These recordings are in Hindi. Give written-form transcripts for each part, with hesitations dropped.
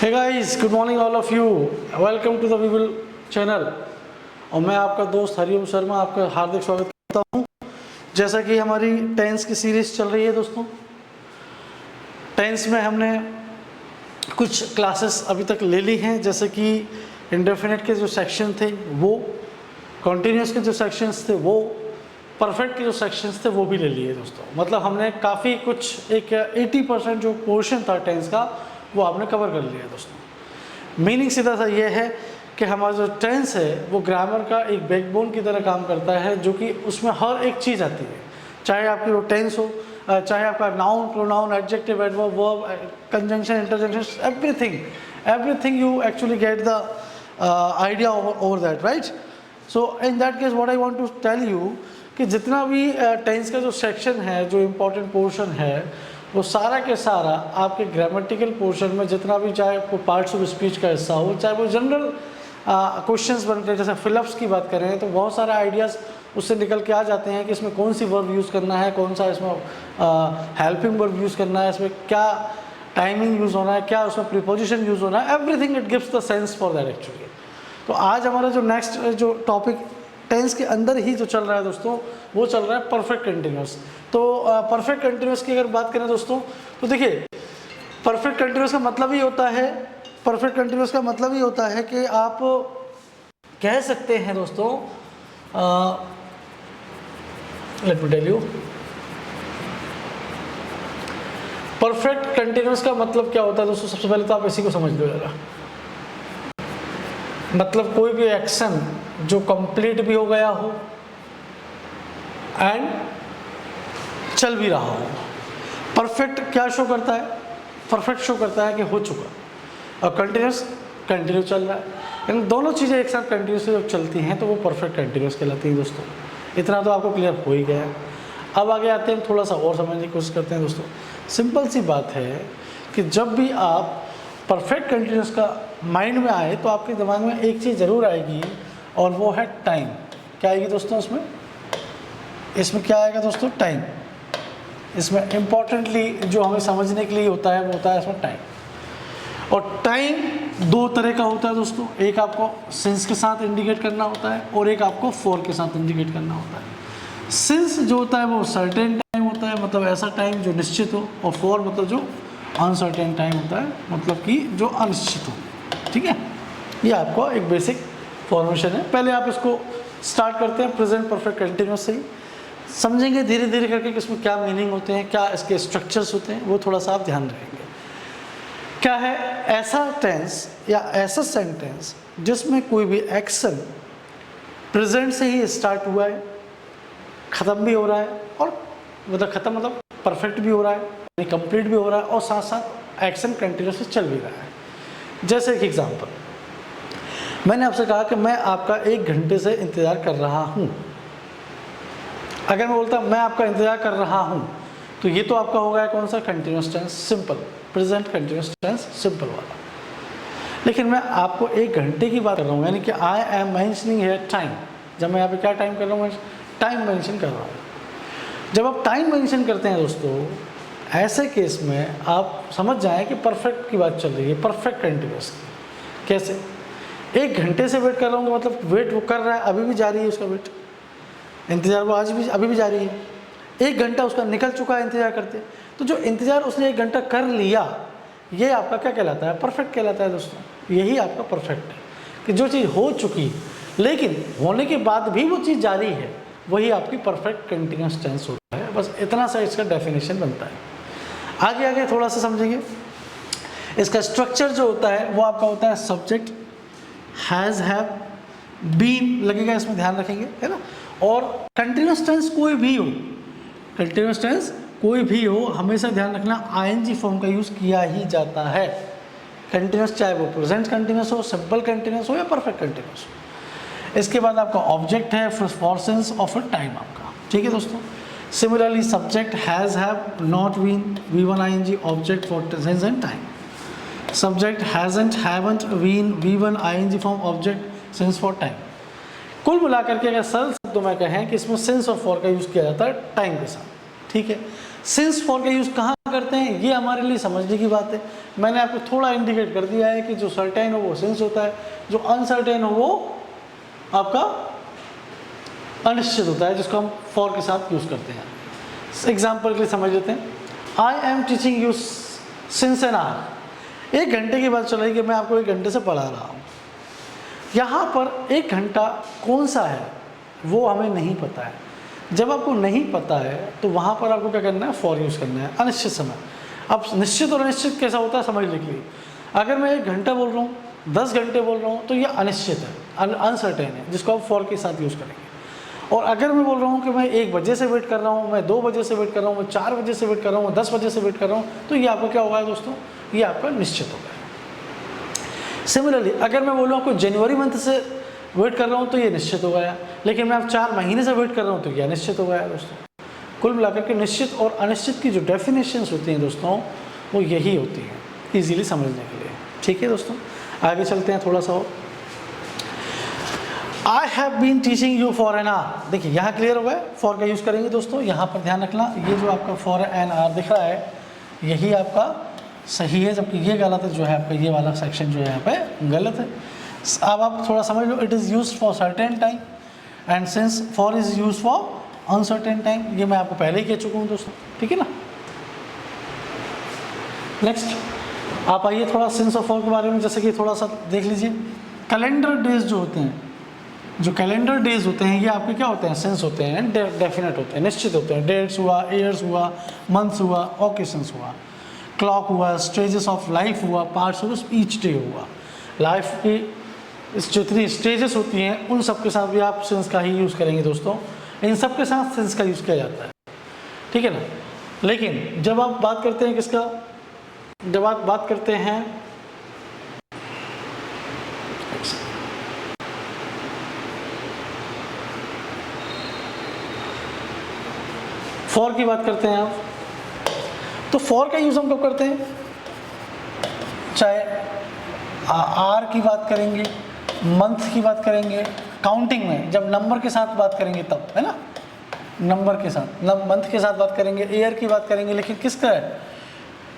Hey guys, good morning all of you. Welcome to the Weevil channel. और मैं आपका दोस्त हरिओम शर्मा आपका हार्दिक स्वागत करता हूं। जैसा कि हमारी टेंस की सीरीज चल रही है दोस्तों, टेंस में हमने कुछ क्लासेस अभी तक ले ली हैं, जैसे कि इंडेफिनिट के जो सेक्शन थे वो, कॉन्टीन्यूस के जो सेक्शंस थे वो, परफेक्ट के जो सेक्शंस थे वो भी ले लिए दोस्तों। मतलब हमने काफ़ी कुछ एक 80% जो पोर्शन था टेंस का वो आपने कवर कर लिया दोस्तों। मीनिंग सीधा सा ये है कि हमारा जो टेंस है वो ग्रामर का एक बैकबोन की तरह काम करता है, जो कि उसमें हर एक चीज़ आती है, चाहे आपकी वो टेंस हो, चाहे आपका noun, pronoun, adjective, adverb, verb, conjunction, interjection, everything you actually get the idea over that, right. So in that case what I want to tell you कि जितना भी टेंस का जो सेक्शन है, जो इम्पोर्टेंट पोर्शन है, वो सारा के सारा आपके ग्रामेटिकल पोर्शन में जितना भी, चाहे वो पार्ट्स ऑफ स्पीच का हिस्सा हो, चाहे वो जनरल क्वेश्चंस बनते हैं, जैसे फिलअप्स की बात करें तो बहुत सारे आइडियाज़ उससे निकल के आ जाते हैं कि इसमें कौन सी वर्ब यूज़ करना है, कौन सा इसमें हेल्पिंग वर्ब यूज़ करना है, इसमें क्या टाइमिंग यूज़ होना है, क्या उसमें प्रीपोजिशन यूज़ होना है, everything it gives the sense for that actually. तो आज हमारा जो नेक्स्ट जो टॉपिक टेंस के अंदर ही जो चल रहा है दोस्तों, वो चल रहा है परफेक्ट कंटिन्यूस। तो परफेक्ट कंटिन्यूस की अगर बात करें दोस्तों, तो देखिए परफेक्ट कंटिन्यूस का मतलब ही होता है, परफेक्ट कंटिन्यूस का मतलब ही होता है कि आप कह सकते हैं दोस्तों, let me tell you, perfect continuous का मतलब क्या होता है दोस्तों। सबसे पहले तो आप इसी को समझ लो जरा। मतलब कोई भी एक्शन जो कंप्लीट भी हो गया हो एंड चल भी रहा हो। परफेक्ट क्या शो करता है? परफेक्ट शो करता है कि हो चुका, और कंटिन्यूस कंटिन्यू चल रहा है। इन दोनों चीज़ें एक साथ कंटिन्यूसली जब चलती हैं तो वो परफेक्ट कंटिन्यूस कहलाती हैं दोस्तों। इतना तो आपको क्लियर हो ही गया है। अब आगे आते हैं, थोड़ा सा और समझने की कोशिश करते हैं दोस्तों। सिंपल सी बात है कि जब भी आप परफेक्ट कंटिन्यूस का माइंड में आए तो आपके दिमाग में एक चीज़ ज़रूर आएगी, और वो है टाइम। क्या आएगी दोस्तों इसमें क्या आएगा दोस्तों? टाइम। इसमें इम्पॉर्टेंटली जो हमें समझने के लिए होता है वो होता है इसमें टाइम। और टाइम दो तरह का होता है दोस्तों, एक आपको सिंस के साथ इंडिकेट करना होता है और एक आपको फॉर के साथ इंडिकेट करना होता है। सिंस जो होता है वो सर्टेन टाइम होता है, मतलब ऐसा टाइम जो निश्चित हो, और फॉर मतलब जो अनसर्टेन टाइम होता है, मतलब कि जो अनिश्चित हो। ठीक है, ये आपको एक बेसिक फॉर्मेशन है। पहले आप इसको स्टार्ट करते हैं प्रेजेंट परफेक्ट कंटिन्यूस से ही, समझेंगे धीरे धीरे करके कि इसमें क्या मीनिंग होते हैं, क्या इसके स्ट्रक्चर्स होते हैं, वो थोड़ा सा आप ध्यान रखेंगे। क्या है ऐसा टेंस या ऐसा सेंटेंस जिसमें कोई भी एक्शन प्रेजेंट से ही स्टार्ट हुआ है, ख़त्म भी हो रहा है, और मतलब ख़त्म मतलब परफेक्ट भी हो रहा है, कंप्लीट भी हो रहा है, और साथ साथ एक्शन कंटिन्यूसली चल भी रहा है। जैसे एक एग्जांपल, मैंने आपसे कहा कि मैं आपका 1 घंटे से इंतज़ार कर रहा हूँ। अगर मैं बोलता मैं आपका इंतज़ार कर रहा हूँ, तो ये तो आपका हो गया कौन सा? Continuous tense, simple present continuous tense, simple वाला। लेकिन मैं आपको 1 घंटे की बात कर रहा हूँ, यानी कि I am mentioning here time. जब मैं यहाँ पे क्या टाइम कर रहा हूँ? टाइम मेंशन कर रहा हूँ। जब आप टाइम मेंशन करते हैं दोस्तों, ऐसे केस में आप समझ जाएं कि परफेक्ट की बात चल रही है, परफेक्ट कंटिन्यूस। कैसे? 1 घंटे से वेट कर रहा हूँ, मतलब वेट वो कर रहा है, अभी भी जारी है उसका वेट, इंतज़ार वो आज भी अभी भी जारी है। 1 घंटा उसका निकल चुका है इंतज़ार करते, तो जो इंतज़ार उसने 1 घंटा कर लिया, ये आपका क्या कहलाता है? परफेक्ट कहलाता है दोस्तों। यही आपका परफेक्ट है कि जो चीज़ हो चुकी लेकिन होने के बाद भी वो चीज़ जारी है, वही आपकी परफेक्ट कंटिन्यूस टेंस होता है। बस इतना सा इसका डेफिनेशन बनता है। आगे आगे थोड़ा सा समझेंगे। इसका स्ट्रक्चर जो होता है वो आपका होता है सब्जेक्ट, हैज़, हैव, बीन लगेगा, इसमें ध्यान रखेंगे, है ना। और कंटिन्यूस टेंस कोई भी हो, कंटिन्यूस टेंस कोई भी हो, हमेशा ध्यान रखना आईएनजी फॉर्म का यूज़ किया ही जाता है। कंटिन्यूस चाहे वो प्रेजेंट कंटिन्यूस हो, सिंपल कंटिन्यूस हो, या परफेक्ट कंटिन्यूस हो। इसके बाद आपका ऑब्जेक्ट है फॉर सेंस ऑफ टाइम आपका। ठीक है दोस्तों। Similarly subject has, have, not, been, V1 ING object for sense and time. Subject hasn't, haven't, been, V1 ING form object sense for time. कुल मिलाकर के अगर सरल शब्दों में कहें कि इसमें सेंस और फॉर का यूज़ किया जाता है टाइम के साथ। ठीक है, सेंस फॉर का यूज़ कहाँ करते हैं, ये हमारे लिए समझने की बात है। मैंने आपको थोड़ा इंडिकेट कर दिया है कि जो सर्टेन हो वो सिंस होता है, जो अनसर्टेन हो वो आपका अनिश्चित होता है, जिसको हम फॉर के साथ यूज़ करते हैं। एग्जाम्पल के लिए समझ लेते हैं, I am teaching you since an hour. 1 घंटे की बात चल रही है कि मैं आपको 1 घंटे से पढ़ा रहा हूँ। यहाँ पर 1 घंटा कौन सा है वो हमें नहीं पता है। जब आपको नहीं पता है तो वहाँ पर आपको क्या करना है, फॉर यूज़ करना है, अनिश्चित समय। अब निश्चित और अनिश्चित कैसा होता है समझने के लिए, अगर मैं 1 घंटा बोल रहा हूँ, 10 घंटे बोल रहा हूँ, तो ये अनिश्चित है, अनसर्टेन है, जिसको आप फॉर के साथ यूज़ करेंगे। और अगर मैं बोल रहा हूँ कि मैं 1 बजे से वेट कर रहा हूँ, मैं 2 बजे से वेट कर रहा हूँ, मैं 4 बजे से वेट कर रहा हूँ, मैं 10 बजे से वेट कर रहा हूँ, तो ये आपका क्या होगा दोस्तों, ये आपका निश्चित होगा। सिमिलरली अगर मैं बोल रहा हूँ जनवरी मंथ से वेट कर रहा हूँ तो ये निश्चित हो गया, लेकिन मैं अब 4 महीने से वेट कर रहा हूँ तो ये अनिश्चित हो गया दोस्तों। कुल मिलाकर के निश्चित और अनिश्चित की जो डेफिनेशंस होती हैं दोस्तों वो यही होती हैं, इजीली समझने के लिए। ठीक है दोस्तों, आगे चलते हैं थोड़ा सा और। I have been teaching you for an hour. देखिए यहाँ क्लियर हो गया, फॉर का यूज़ करेंगे दोस्तों। यहाँ पर ध्यान रखना, ये जो आपका फॉर एन आवर दिख रहा है यही आपका सही है, जबकि ये गलत है, जो है आपका ये वाला सेक्शन जो है यहाँ पे गलत है। अब आप थोड़ा समझ लो, it is use for certain time and since for is use for uncertain time. ये मैं आपको पहले ही कह चुका हूँ दोस्तों, ठीक है ना। नेक्स्ट आप आइए थोड़ा सिंस और फॉर के बारे में जैसे कि थोड़ा सा देख लीजिए। कैलेंडर डेज जो होते हैं, जो कैलेंडर डेज होते हैं ये आपके क्या होते हैं, सेंस होते हैं, डेफिनेट होते हैं, निश्चित होते हैं। डेट्स हुआ, ईयर्स हुआ, मंथ्स हुआ, ओकेशंस हुआ, क्लॉक हुआ, स्टेजेस ऑफ लाइफ हुआ, पार्ट्स हुआ, स्पीच डे हुआ। लाइफ की जितनी स्टेजेस होती हैं उन सब के साथ भी आप सेंस का ही यूज़ करेंगे दोस्तों। इन सब के साथ सेंस का यूज़ किया जाता है, ठीक है ना। लेकिन जब आप बात करते हैं किसका, जब आप बात करते हैं फॉर की बात करते हैं आप, तो फॉर का यूज़ हम कब करते हैं, चाहे आर की बात करेंगे, मंथ की बात करेंगे, काउंटिंग में जब नंबर के साथ बात करेंगे तब, है ना, नंबर के साथ, मंथ के साथ बात करेंगे, ईयर की बात करेंगे। लेकिन किसका है,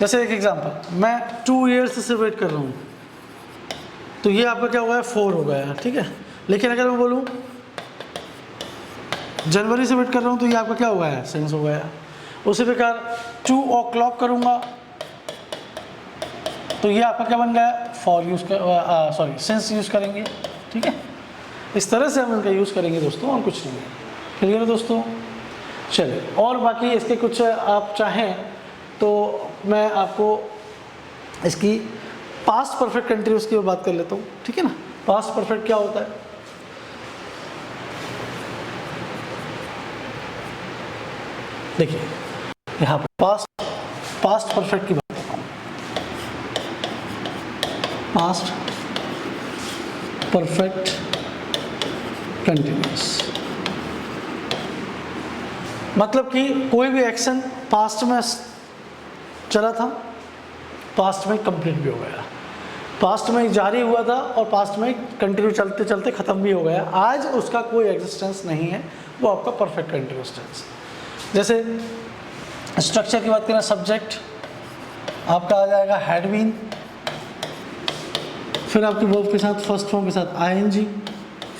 जैसे एक एग्जांपल, मैं 2 ईयर्स से वेट कर रहा हूँ तो ये आपका क्या हुआ है, 4 हो गया, ठीक है। लेकिन अगर मैं बोलूँ जनवरी से वेट कर रहा हूँ तो ये आपका क्या हुआ है, सेंस हो गया। उसी प्रकार 2 o'clock करूँगा तो ये आपका क्या बन गया, फॉर यूज़ कर सॉरी सेंस यूज़ करेंगे, ठीक है। इस तरह से हम इनका यूज़ करेंगे दोस्तों, और कुछ नहीं है। क्लियर है दोस्तों। चलिए, और बाकी इसके कुछ आप चाहें तो मैं आपको इसकी पास्ट परफेक्ट कंटिन्यूअस की बात कर लेता हूँ, ठीक है ना। पास्ट परफेक्ट क्या होता है, देखिए यहाँ पर पास्ट परफेक्ट की बात करता हूँ। पास्ट परफेक्ट कंटिन्यूअस मतलब कि कोई भी एक्शन पास्ट में चला था, पास्ट में कंप्लीट भी हो गया, पास्ट में जारी हुआ था और पास्ट में कंटिन्यू चलते चलते ख़त्म भी हो गया, आज उसका कोई एग्जिस्टेंस नहीं है, वो आपका परफेक्ट कंटिन्यूअस टेंस। जैसे स्ट्रक्चर की बात करें, सब्जेक्ट आपका आ जाएगा हैड बीन, फिर आपके वर्ब के साथ फर्स्ट फॉर्म के साथ आईएनजी,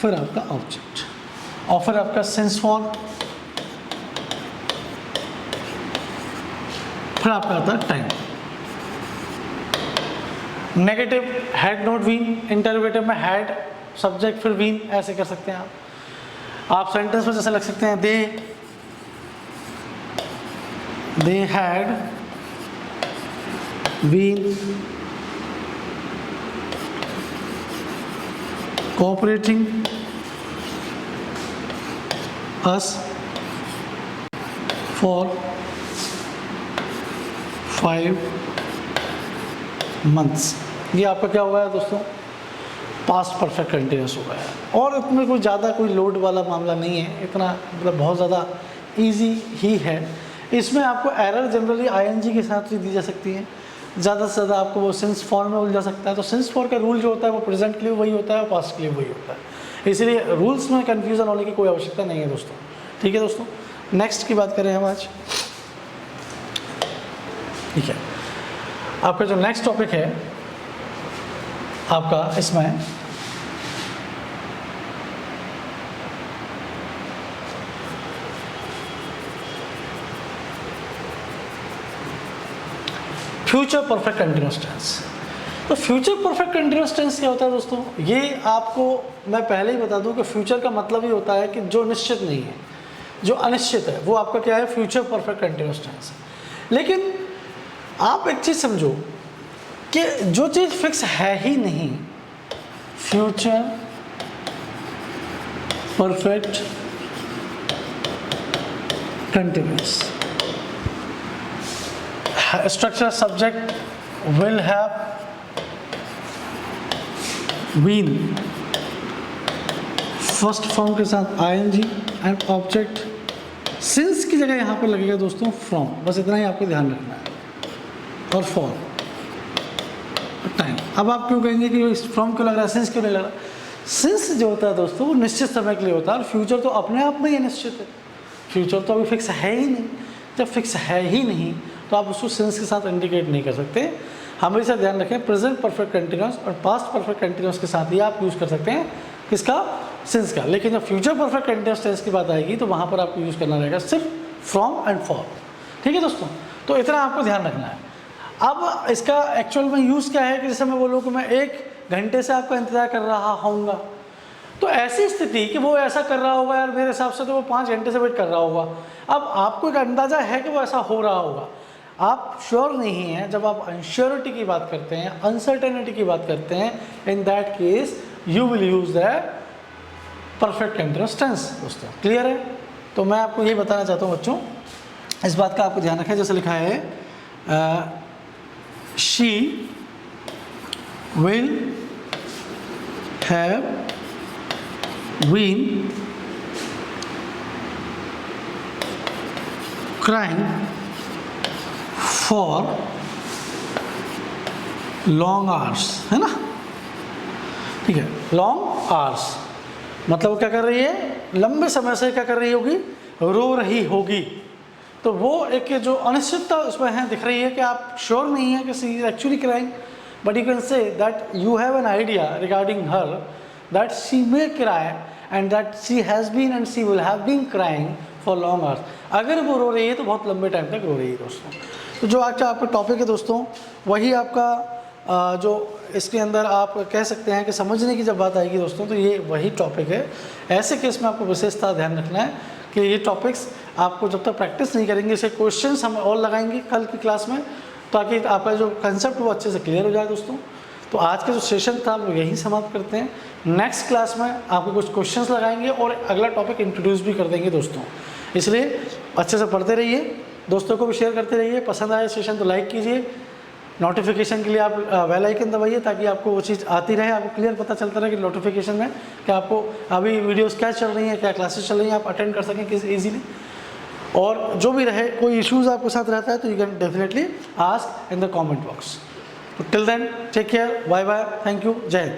फिर आपका ऑब्जेक्ट, और फिर आपका सेंस फॉर्म, फिर आपका आता है time. Negative had not been, interrogative में हैड सब्जेक्ट फिर बीन, ऐसे कर सकते हैं आप सेंटेंस में जैसे लग सकते हैं they had been cooperating us for 5 months। ये आपका क्या हुआ है दोस्तों, पास्ट परफेक्ट कंटिन्यूअस हो गया है। और इसमें कोई ज़्यादा कोई लोड वाला मामला नहीं है, इतना मतलब बहुत ज़्यादा इजी ही है। इसमें आपको एरर जनरली आईएनजी के साथ ही दी जा सकती है, ज़्यादा से ज़्यादा आपको वो सेंस फॉर में उलझा सकता है। तो सेंस फॉर का रूल जो होता है वो प्रेजेंट के लिए वही होता है और पास्ट के लिए वही होता है, इसलिए रूल्स में कन्फ्यूज़न होने की कोई आवश्यकता नहीं है दोस्तों, ठीक है दोस्तों। नेक्स्ट की बात करें हम आज, ठीक है। आपका जो नेक्स्ट टॉपिक है आपका इसमें फ्यूचर परफेक्ट कंटिन्यूअस टेंस। तो फ्यूचर परफेक्ट कंटिन्यूअस टेंस क्या होता है दोस्तों? ये आपको मैं पहले ही बता दूं कि फ्यूचर का मतलब ही होता है कि जो निश्चित नहीं है, जो अनिश्चित है, वो आपका क्या है? Future perfect continuous tense. लेकिन आप एक चीज़ समझो कि जो चीज़ फिक्स है ही नहीं, future perfect continuous, structure subject will have been, first form के साथ आईएनजी एंड ऑब्जेक्ट सिंस की जगह यहाँ पे लगेगा दोस्तों फ्रॉम। बस इतना ही आपको ध्यान रखना है। और फॉर टाइम। अब आप क्यों कहेंगे कि फ्रॉम क्यों लग रहा है, सिंस क्यों नहीं लग रहा? सिंस जो होता है दोस्तों वो निश्चित समय के लिए होता है, और फ्यूचर तो अपने आप में ही निश्चित है। फ्यूचर तो अभी फिक्स है ही नहीं। जब फिक्स है ही नहीं तो आप उसको सिंस के साथ इंडिकेट नहीं कर सकते। हमेशा ध्यान रखें, प्रेजेंट परफेक्ट कंटिन्यूअस और पास्ट परफेक्ट कंटिन्यूअस के साथ ही आप यूज़ कर सकते हैं किसका? सिंस का। लेकिन जब फ्यूचर परफेक्ट कंटिन्यूअस टेंस की बात आएगी तो वहाँ पर आपको यूज़ करना रहेगा सिर्फ फ्रॉम एंड फॉर। ठीक है दोस्तों, तो इतना आपको ध्यान रखना है। अब इसका एक्चुअल में यूज़ क्या है कि जैसे मैं बोलूँ कि मैं 1 घंटे से आपका इंतज़ार कर रहा होऊंगा, तो ऐसी स्थिति कि वो ऐसा कर रहा होगा यार, मेरे हिसाब से तो वो 5 घंटे से वेट कर रहा होगा। अब आपको एक अंदाज़ा है कि वो ऐसा हो रहा होगा, आप श्योर नहीं हैं। जब आप अनश्योरिटी की बात करते हैं, अनसर्टेनिटी की बात करते हैं, in that case you will use the perfect continuous tense. दोस्तों क्लियर है? तो मैं आपको यही बताना चाहता हूँ बच्चों, इस बात का आपको ध्यान रखें। जैसे लिखा है she will have been crying for long hours, है ना? ठीक है, लॉन्ग आवर्स मतलब वो क्या कर रही है? लंबे समय से क्या कर रही होगी? रो रही होगी। तो वो एक जो अनिश्चितता उसमें है दिख रही है कि आप श्योर नहीं है कि she is actually crying, but you can say that you have an idea regarding her that she may cry and that she has been and she will have been crying for long hours. अगर वो रो रही है तो बहुत लंबे टाइम तक रो रही है दोस्तों। तो जो आज का आपका टॉपिक है दोस्तों, वही आपका जो इसके अंदर आप कह सकते हैं कि समझने की जब बात आएगी दोस्तों, तो ये वही टॉपिक है। ऐसे केस में आपको विशेषता ध्यान रखना है कि ये टॉपिक्स आपको जब तक प्रैक्टिस नहीं करेंगे, इसे क्वेश्चंस हम और लगाएंगे कल की क्लास में, ताकि आपका जो कंसेप्ट वो अच्छे से क्लियर हो जाए दोस्तों। तो आज का जो सेशन था वो यहीं समाप्त करते हैं। नेक्स्ट क्लास में आपको कुछ क्वेश्चंस लगाएंगे और अगला टॉपिक इंट्रोड्यूस भी कर देंगे दोस्तों। इसलिए अच्छे से पढ़ते रहिए, दोस्तों को भी शेयर करते रहिए। पसंद आए सेशन तो लाइक कीजिए, नोटिफिकेशन के लिए आप बेल आइकन दबाइए ताकि आपको वो चीज़ आती रहे, आपको क्लियर पता चलता रहे कि नोटिफिकेशन में कि आपको अभी वीडियोस क्या चल रही हैं, क्या क्लासेस चल रही हैं, आप अटेंड कर सकें किस ईजीली। और जो भी रहे, कोई इश्यूज़ आपके साथ रहता है तो you can definitely ask in the comment box. तो till then take care, bye bye, thank you, जय हिंद।